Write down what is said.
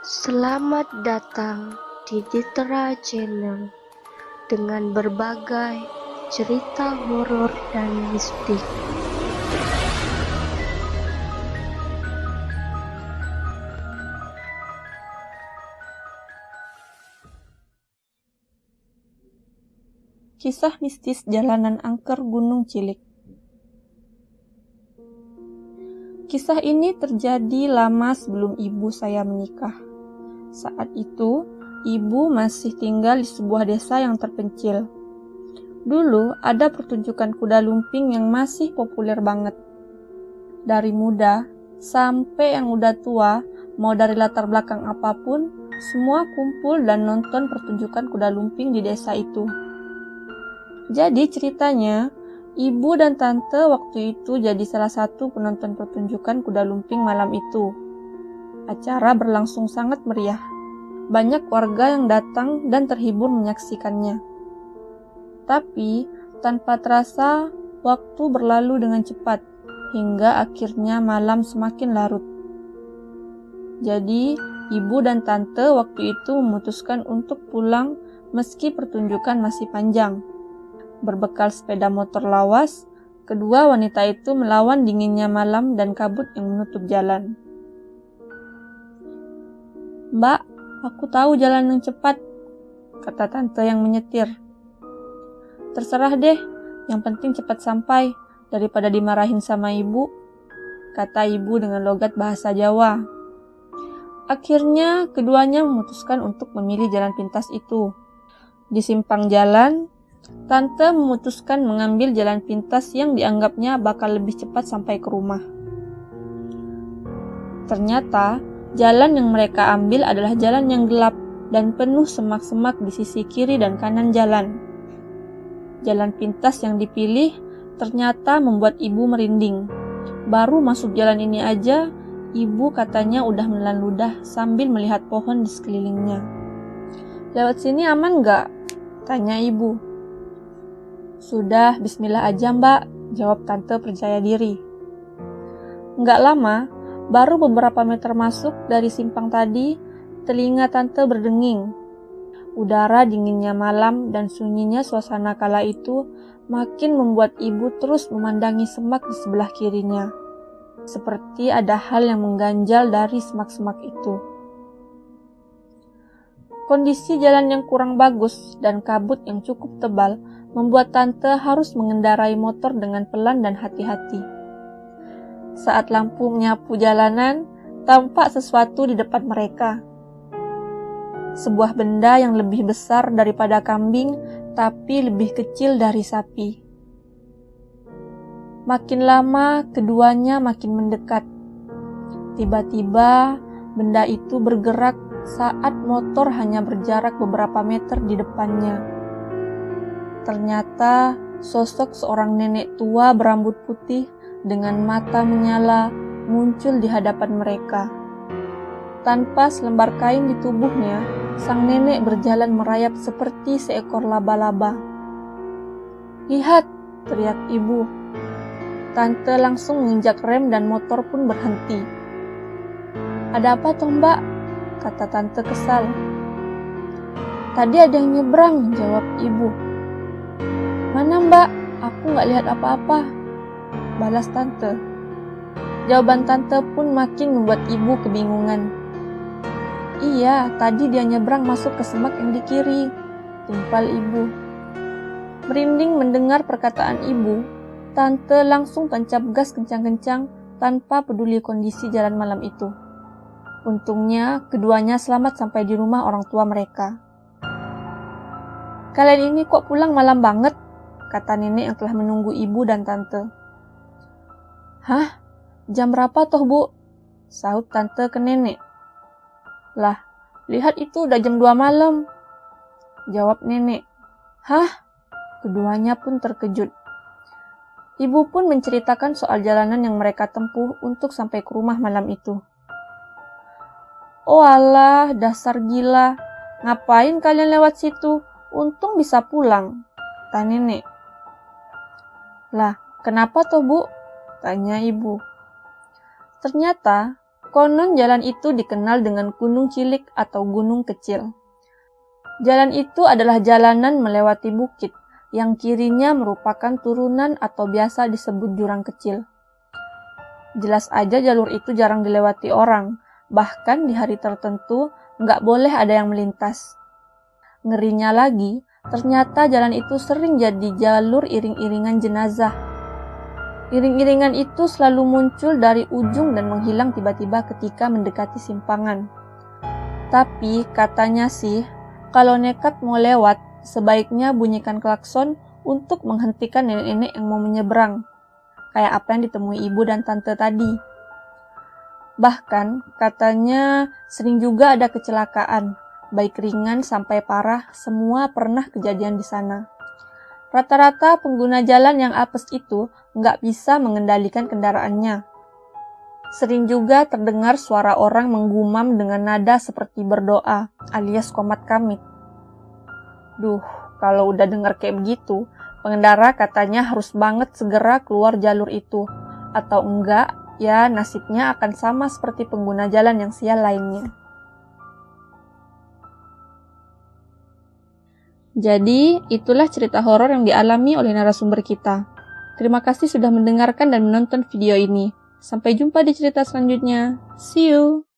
Selamat datang di Ditra Channel dengan berbagai cerita horor dan mistik. Kisah mistis jalanan angker Gunung Cilik. Kisah ini terjadi lama sebelum ibu saya menikah. Saat itu, ibu masih tinggal di sebuah desa yang terpencil. Dulu ada pertunjukan kuda lumping yang masih populer banget. Dari muda sampai yang udah tua, mau dari latar belakang apapun, semua kumpul dan nonton pertunjukan kuda lumping di desa itu. Jadi ceritanya, ibu dan tante waktu itu jadi salah satu penonton pertunjukan kuda lumping malam itu. Acara berlangsung sangat meriah. Banyak warga yang datang dan terhibur menyaksikannya. Tapi, tanpa terasa, waktu berlalu dengan cepat, hingga akhirnya malam semakin larut. Jadi, ibu dan tante waktu itu memutuskan untuk pulang meski pertunjukan masih panjang. Berbekal sepeda motor lawas, kedua wanita itu melawan dinginnya malam dan kabut yang menutup jalan. "Mbak, aku tahu jalan yang cepat," kata tante yang menyetir. "Terserah deh, yang penting cepat sampai, daripada dimarahin sama ibu," kata ibu dengan logat bahasa Jawa. Akhirnya, keduanya memutuskan untuk memilih jalan pintas itu. Di simpang jalan, tante memutuskan mengambil jalan pintas yang dianggapnya bakal lebih cepat sampai ke rumah. Ternyata, jalan yang mereka ambil adalah jalan yang gelap dan penuh semak-semak di sisi kiri dan kanan jalan. Jalan pintas yang dipilih ternyata membuat ibu merinding. Baru masuk jalan ini aja, ibu katanya udah menelan ludah sambil melihat pohon di sekelilingnya. "Lewat sini aman nggak?" tanya ibu. "Sudah, bismillah aja mbak," jawab tante percaya diri. Nggak lama, baru beberapa meter masuk dari simpang tadi, telinga tante berdenging. Udara dinginnya malam dan sunyinya suasana kala itu makin membuat ibu terus memandangi semak di sebelah kirinya. Seperti ada hal yang mengganjal dari semak-semak itu. Kondisi jalan yang kurang bagus dan kabut yang cukup tebal membuat tante harus mengendarai motor dengan pelan dan hati-hati. Saat lampu menyapu jalanan, tampak sesuatu di depan mereka. Sebuah benda yang lebih besar daripada kambing, tapi lebih kecil dari sapi. Makin lama, keduanya makin mendekat. Tiba-tiba, benda itu bergerak saat motor hanya berjarak beberapa meter di depannya. Ternyata sosok seorang nenek tua berambut putih dengan mata menyala muncul di hadapan mereka. Tanpa selembar kain di tubuhnya, sang nenek berjalan merayap seperti seekor laba-laba. "Lihat!" teriak ibu. Tante langsung menginjak rem dan motor pun berhenti. "Ada apa toh mbak?" kata tante kesal. "Tadi ada yang nyebrang," jawab ibu. "Mana mbak? Aku nggak lihat apa-apa," balas tante. Jawaban tante pun makin membuat ibu kebingungan. "Iya, tadi dia nyebrang masuk ke semak yang di kiri," timpal ibu. Merinding mendengar perkataan ibu, tante langsung tancap gas kencang-kencang tanpa peduli kondisi jalan malam itu. Untungnya, keduanya selamat sampai di rumah orang tua mereka. "Kalian ini kok pulang malam banget?" kata nenek yang telah menunggu ibu dan tante. "Hah? Jam berapa toh bu?" sahut tante ke nenek. "Lah, lihat itu udah jam 2 malam," jawab nenek. "Hah?" Keduanya pun terkejut. Ibu pun menceritakan soal jalanan yang mereka tempuh untuk sampai ke rumah malam itu. "Oh alah, dasar gila. Ngapain kalian lewat situ? Untung bisa pulang," kata nenek. "Lah, kenapa toh bu?" tanya ibu. Ternyata Konon jalan itu dikenal dengan Gunung Cilik atau Gunung Kecil. Jalan itu adalah jalanan melewati bukit, yang kirinya merupakan turunan atau biasa disebut jurang kecil. Jelas aja jalur itu jarang dilewati orang, bahkan di hari tertentu nggak boleh ada yang melintas. Ngerinya lagi, ternyata jalan itu sering jadi jalur iring-iringan jenazah. Iring-iringan itu selalu muncul dari ujung dan menghilang tiba-tiba ketika mendekati simpangan. Tapi katanya sih, kalau nekat mau lewat, sebaiknya bunyikan klakson untuk menghentikan nenek-nenek yang mau menyeberang. Kayak apa yang ditemui ibu dan tante tadi. Bahkan katanya sering juga ada kecelakaan, baik ringan sampai parah, semua pernah kejadian di sana. Rata-rata pengguna jalan yang apes itu nggak bisa mengendalikan kendaraannya. Sering juga terdengar suara orang menggumam dengan nada seperti berdoa, alias komat kamit. Duh, kalau udah dengar kayak begitu, pengendara katanya harus banget segera keluar jalur itu. Atau enggak, ya nasibnya akan sama seperti pengguna jalan yang sial lainnya. Jadi, itulah cerita horor yang dialami oleh narasumber kita. Terima kasih sudah mendengarkan dan menonton video ini. Sampai jumpa di cerita selanjutnya. See you!